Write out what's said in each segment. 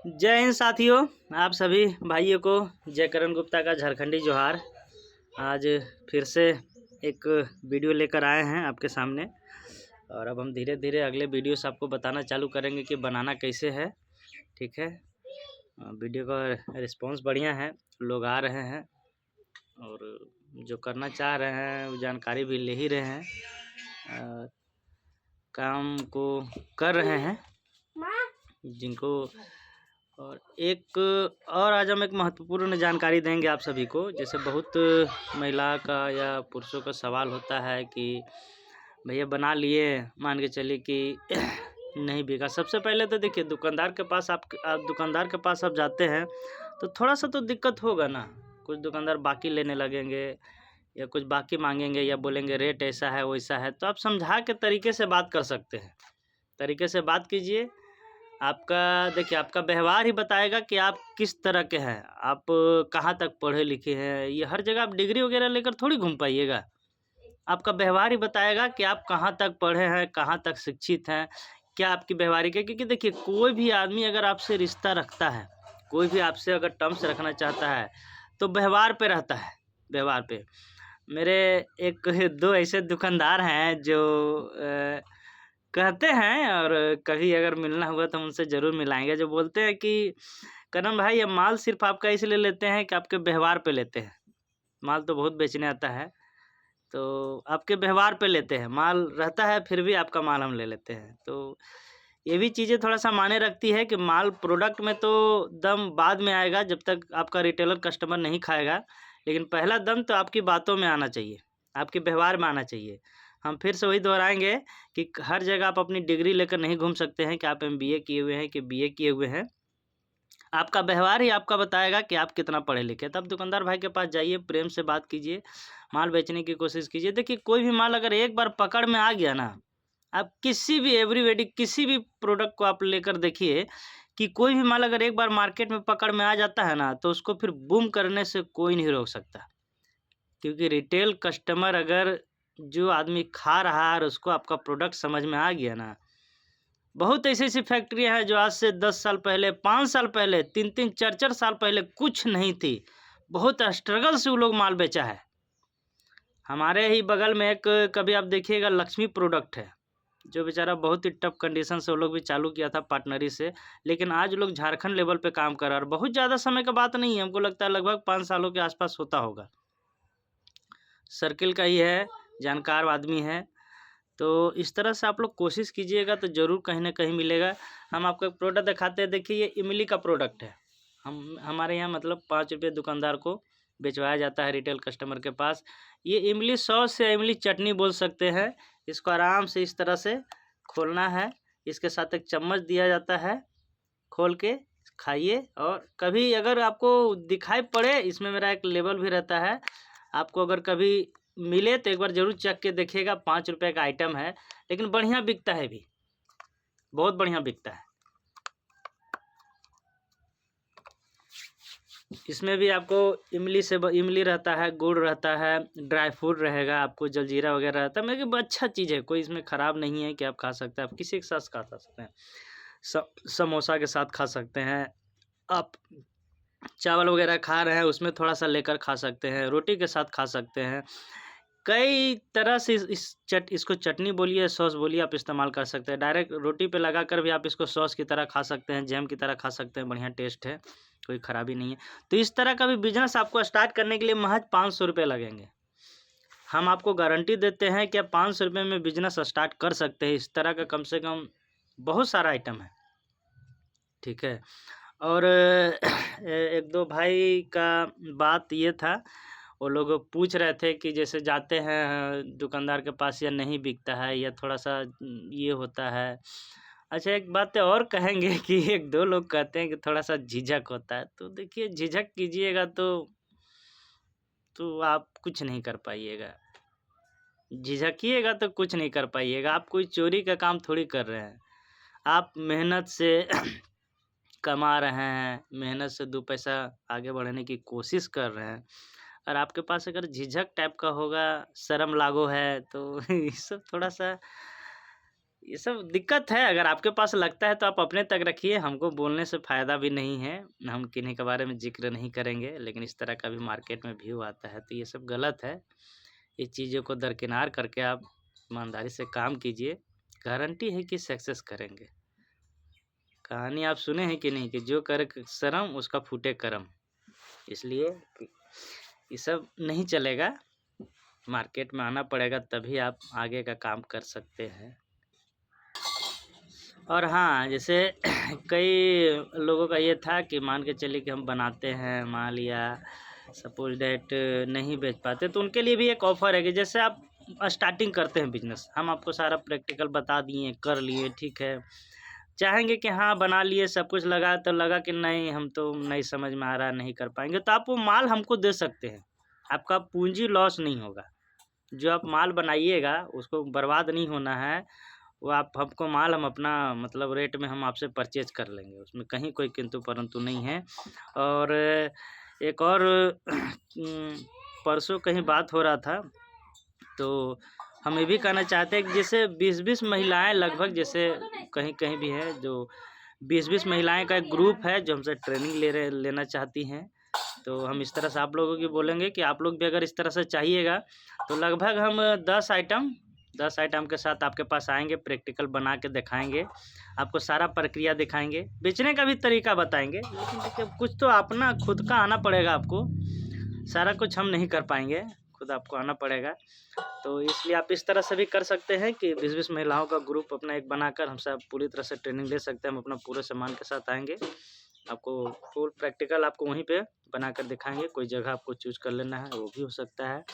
जय हिंद साथियों, आप सभी भाइयों को जय करण गुप्ता का झारखंडी जोहार। आज फिर से एक वीडियो लेकर आए हैं आपके सामने और अब हम धीरे धीरे अगले वीडियोस आपको बताना चालू करेंगे कि बनाना कैसे है। ठीक है, वीडियो का रिस्पांस बढ़िया है, लोग आ रहे हैं और जो करना चाह रहे हैं वो जानकारी भी ले ही रहे हैं, काम को कर रहे हैं जिनको। और एक और आज हम एक महत्वपूर्ण जानकारी देंगे आप सभी को। जैसे बहुत महिला का या पुरुषों का सवाल होता है कि भैया बना लिए, मान के चलिए कि नहीं बिका। सबसे पहले तो देखिए, दुकानदार के पास आप दुकानदार के पास आप जाते हैं तो थोड़ा सा तो दिक्कत होगा ना। कुछ दुकानदार बाकी लेने लगेंगे या कुछ बाकी मांगेंगे या बोलेंगे रेट ऐसा है वैसा है, तो आप समझा के तरीके से बात कर सकते हैं। तरीके से बात कीजिए। आपका देखिए, आपका व्यवहार ही बताएगा कि आप किस तरह के हैं, आप कहाँ तक पढ़े लिखे हैं। ये हर जगह आप डिग्री वगैरह लेकर थोड़ी घूम पाइएगा। आपका व्यवहार ही बताएगा कि आप कहाँ तक पढ़े हैं, कहाँ तक शिक्षित हैं, क्या आपकी व्यवहारिक है। क्योंकि देखिए, कोई भी आदमी अगर आपसे रिश्ता रखता है, कोई भी आपसे अगर टर्म्स रखना चाहता है तो व्यवहार पे रहता है, व्यवहार पे। मेरे एक दो ऐसे दुकानदार हैं जो कहते हैं, और कभी अगर मिलना हुआ तो हम उनसे ज़रूर मिलाएँगे, जो बोलते हैं कि करण भाई, ये माल सिर्फ़ आपका इसलिए लेते हैं कि आपके व्यवहार पे लेते हैं। माल तो बहुत बेचने आता है, तो आपके व्यवहार पे लेते हैं। माल रहता है फिर भी आपका माल हम ले लेते हैं। तो ये भी चीज़ें थोड़ा-सा मायने रखती है कि माल प्रोडक्ट में तो दम बाद में आएगा, जब तक आपका रिटेलर कस्टमर नहीं खाएगा। लेकिन पहला दम तो आपकी बातों में आना चाहिए, आपके व्यवहार में आना चाहिए। हम फिर से वही दोहराएँगे कि हर जगह आप अपनी डिग्री लेकर नहीं घूम सकते हैं कि आप एमबीए किए हुए हैं कि बीए किए हुए हैं। आपका व्यवहार ही आपका बताएगा कि आप कितना पढ़े लिखे हैं। तब दुकानदार भाई के पास जाइए, प्रेम से बात कीजिए, माल बेचने की कोशिश कीजिए। देखिए, कोई भी माल अगर एक बार पकड़ में आ गया ना, आप किसी भी एवरीबॉडी किसी भी प्रोडक्ट को आप लेकर देखिए कि कोई भी माल अगर एक बार मार्केट में पकड़ में आ जाता है ना, तो उसको फिर बूम करने से कोई नहीं रोक सकता। क्योंकि रिटेल कस्टमर अगर जो आदमी खा रहा है और उसको आपका प्रोडक्ट समझ में आ गया ना, बहुत ऐसी-ऐसी फैक्ट्रियाँ हैं जो आज से 10 साल पहले, 5 साल पहले, 3-3 4-4 साल पहले कुछ नहीं थी। बहुत स्ट्रगल से वो लोग माल बेचा है। हमारे ही बगल में एक, कभी आप देखिएगा, लक्ष्मी प्रोडक्ट है, जो बेचारा बहुत ही टफ कंडीशन से वो लोग भी चालू किया था पार्टनरी से। लेकिन आज लोग झारखंड लेवल पे काम कर रहा है और बहुत ज़्यादा समय का बात नहीं है, हमको लगता है लगभग 5 सालों के आसपास होता होगा। सर्किल का ही है, जानकार आदमी है। तो इस तरह से आप लोग कोशिश कीजिएगा तो ज़रूर कहीं न कहीं मिलेगा। हम आपको एक प्रोडक्ट दिखाते हैं, देखिए ये इमली का प्रोडक्ट है। हमारे यहाँ मतलब 5 रुपये दुकानदार को बेचवाया जाता है रिटेल कस्टमर के पास। ये इमली सॉस या इमली चटनी बोल सकते हैं। इसको आराम से इस तरह से खोलना है, इसके साथ एक चम्मच दिया जाता है, खोल के खाइए। और कभी अगर आपको दिखाई पड़े, इसमें मेरा एक लेबल भी रहता है, आपको अगर कभी मिले तो एक बार ज़रूर चख के देखिएगा। 5 रुपये का आइटम है, लेकिन बढ़िया बिकता है भी, बहुत बढ़िया बिकता है। इसमें भी आपको इमली रहता है, गुड़ रहता है, ड्राई फ्रूट रहेगा, आपको जलजीरा वगैरह रहता है। मतलब अच्छा चीज़ है, कोई इसमें ख़राब नहीं है कि आप खा सकते हैं। आप किसी के साथ खा सकते हैं, समोसा के साथ खा सकते हैं। आप चावल वगैरह खा रहे हैं, उसमें थोड़ा-सा लेकर खा सकते हैं, रोटी के साथ खा सकते हैं। कई तरह से इसको चटनी बोलिए, सॉस बोलिए, आप इस्तेमाल कर सकते हैं। डायरेक्ट रोटी पे लगाकर भी आप इसको सॉस की तरह खा सकते हैं, जैम की तरह खा सकते हैं, बढ़िया टेस्ट है, कोई ख़राबी नहीं है। तो इस तरह का भी बिज़नेस आपको स्टार्ट करने के लिए महज़ 500 रुपये लगेंगे। हम आपको गारंटी देते हैं कि आप 500 रुपये में बिज़नेस स्टार्ट कर सकते हैं। इस तरह का कम से कम बहुत सारा आइटम है, ठीक है। और 1-2 भाई का बात ये था, वो लोग पूछ रहे थे कि जैसे जाते हैं दुकानदार के पास या नहीं बिकता है या थोड़ा-सा ये होता है। अच्छा, एक बात और कहेंगे कि 1-2 लोग कहते हैं कि थोड़ा-सा झिझक होता है। तो देखिए, झिझक कीजिएगा तो आप कुछ नहीं कर पाइएगा। झिझकिएगा तो कुछ नहीं कर पाइएगा। आप कोई चोरी का काम थोड़ी कर रहे हैं। आप मेहनत से कमा रहे हैं, मेहनत से 2 पैसा आगे बढ़ाने की कोशिश कर रहे हैं। और आपके पास अगर झिझक टाइप का होगा, शर्म लागो है, तो ये सब थोड़ा-सा ये सब दिक्कत है। अगर आपके पास लगता है तो आप अपने तक रखिए, हमको बोलने से फ़ायदा भी नहीं है, हम किन्हीं के बारे में ज़िक्र नहीं करेंगे। लेकिन इस तरह का भी मार्केट में व्यू आता है तो ये सब गलत है। ये चीज़ों को दरकिनार करके आप ईमानदारी से काम कीजिए, गारंटी है कि सक्सेस करेंगे। कहानी आप सुने हैं कि नहीं कि जो करे शर्म उसका फूटे करम। इसलिए ये सब नहीं चलेगा, मार्केट में आना पड़ेगा तभी आप आगे का काम कर सकते हैं। और हाँ, जैसे कई लोगों का ये था कि मान के चलिए कि हम बनाते हैं माल या सपोज डैट नहीं बेच पाते, तो उनके लिए भी एक ऑफ़र है कि जैसे आप स्टार्टिंग करते हैं बिज़नेस, हम आपको सारा प्रैक्टिकल बता दिए, कर लिए, ठीक है। चाहेंगे कि हाँ, बना लिए, सब कुछ लगा तो लगा कि नहीं हम तो नहीं समझ में आ रहा, नहीं कर पाएँगे, तो आप वो माल हमको दे सकते हैं। आपका पूँजी लॉस नहीं होगा। जो आप माल बनाइएगा उसको बर्बाद नहीं होना है। वो आप हमको माल हम अपना मतलब रेट में हम आपसे परचेज़ कर लेंगे, उसमें कहीं कोई किंतु परंतु नहीं है। और एक और परसों कहीं बात हो रहा था, तो हम ये भी कहना चाहते हैं कि जैसे 20-20 महिलाएँ लगभग जैसे कहीं-कहीं भी हैं जो 20-20 महिलाएँ का एक ग्रुप है जो हमसे ट्रेनिंग लेना चाहती हैं। तो हम इस तरह से आप लोगों की बोलेंगे कि आप लोग भी अगर इस तरह से चाहिएगा तो लगभग हम 10 आइटम के साथ आपके पास आएँगे, प्रैक्टिकल बना के दिखाएँगे, आपको सारा प्रक्रिया दिखाएँगे, बेचने का भी तरीका बताएँगे। लेकिन देखिए कुछ तो अपना खुद का आना पड़ेगा आपको, सारा कुछ हम नहीं कर पाएँगे, खुद आपको आना पड़ेगा। तो इसलिए आप इस तरह से भी कर सकते हैं कि 20-20 महिलाओं का ग्रुप अपना एक बनाकर हमसे आप पूरी तरह से ट्रेनिंग ले सकते हैं। हम अपना पूरे सामान के साथ आएँगे, आपको फुल प्रैक्टिकल आपको वहीं पे बनाकर दिखाएँगे। कोई जगह आपको चूज़ कर लेना है वो भी हो सकता है।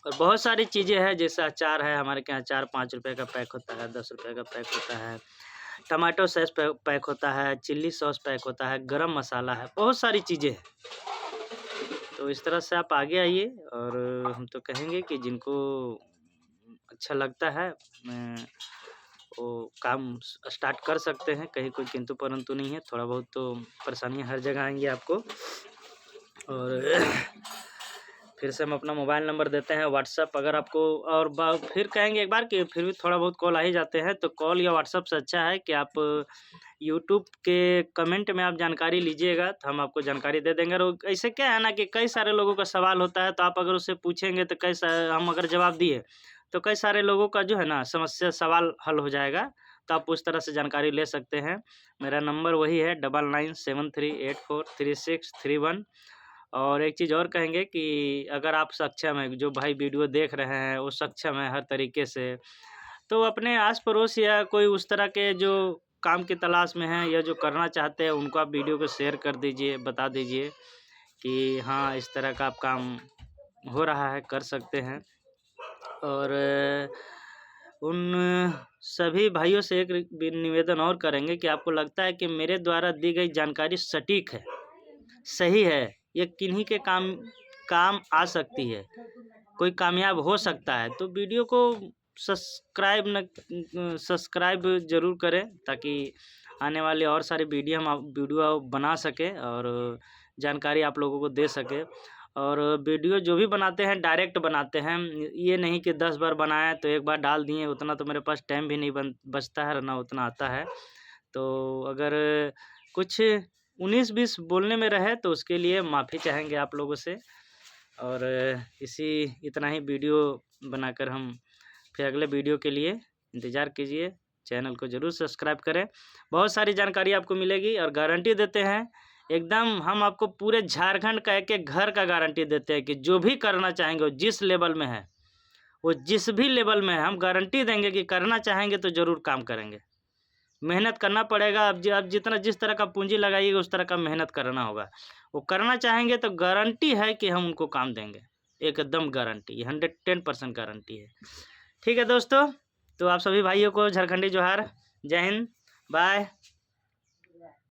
और बहुत सारी चीज़ें हैं जैसे अचार है, हमारे के यहाँ अचार 5 रुपए का पैक होता है, 10 रुपए का पैक होता है, टमाटो सॉस पैक होता है, चिल्ली सॉस पैक होता है, गरम मसाला है, बहुत सारी चीज़ें हैं। तो इस तरह से आप आगे आइए और हम तो कहेंगे कि जिनको अच्छा लगता है वो काम स्टार्ट कर सकते हैं, कहीं कोई किंतु परंतु नहीं है। थोड़ा बहुत तो परेशानियाँ हर जगह आएँगी आपको। और फिर से हम अपना मोबाइल नंबर देते हैं, व्हाट्सएप अगर आपको और फिर कहेंगे एक बार कि फिर भी थोड़ा बहुत कॉल आ ही जाते हैं, तो कॉल या व्हाट्सएप से अच्छा है कि आप यूट्यूब के कमेंट में आप जानकारी लीजिएगा, तो हम आपको जानकारी दे देंगे। और ऐसे क्या है ना कि कई सारे लोगों का सवाल होता है, तो आप अगर उससे पूछेंगे तो हम अगर जवाब दिए, तो कई सारे लोगों का जो है ना समस्या सवाल हल हो जाएगा, तो आप उस तरह से जानकारी ले सकते हैं। मेरा नंबर वही है 9973843631। और एक चीज़ और कहेंगे कि अगर आप सक्षम हैं, जो भाई वीडियो देख रहे हैं वो सक्षम है हर तरीके से, तो अपने आस-पड़ोस या कोई उस तरह के जो काम की तलाश में हैं या जो करना चाहते हैं उनको आप वीडियो को शेयर कर दीजिए, बता दीजिए कि हाँ, इस तरह का आप काम हो रहा है, कर सकते हैं। और उन सभी भाइयों से एक निवेदन और करेंगे कि आपको लगता है कि मेरे द्वारा दी गई जानकारी सटीक है, सही है, ये किन्हीं के काम आ सकती है, कोई कामयाब हो सकता है, तो वीडियो को सब्सक्राइब ज़रूर करें ताकि आने वाले और सारे वीडियो बना सकें और जानकारी आप लोगों को दे सकें। और वीडियो जो भी बनाते हैं डायरेक्ट बनाते हैं, ये नहीं कि 10 बार बनाया तो एक बार डाल दिए, उतना तो मेरे पास टाइम भी नहीं बचता है ना उतना आता है। तो अगर कुछ 19-20 बोलने में रहे तो उसके लिए माफ़ी चाहेंगे आप लोगों से। और इतना ही वीडियो बनाकर हम फिर अगले वीडियो के लिए इंतज़ार कीजिए। चैनल को ज़रूर सब्सक्राइब करें, बहुत सारी जानकारी आपको मिलेगी और गारंटी देते हैं एकदम हम आपको पूरे झारखंड का एक-एक घर का गारंटी देते हैं कि जो भी करना चाहेंगे वो जिस लेवल में है, वो जिस भी लेवल में है, हम गारंटी देंगे कि करना चाहेंगे तो ज़रूर काम करेंगे। मेहनत करना पड़ेगा, अब जितना जिस तरह का पूँजी लगाइएगा उस तरह का मेहनत करना होगा। वो करना चाहेंगे तो गारंटी है कि हम उनको काम देंगे, एकदम गारंटी, 110% गारंटी है। ठीक है दोस्तों, तो आप सभी भाइयों को झारखंडी जोहार, जय हिंद, बाय।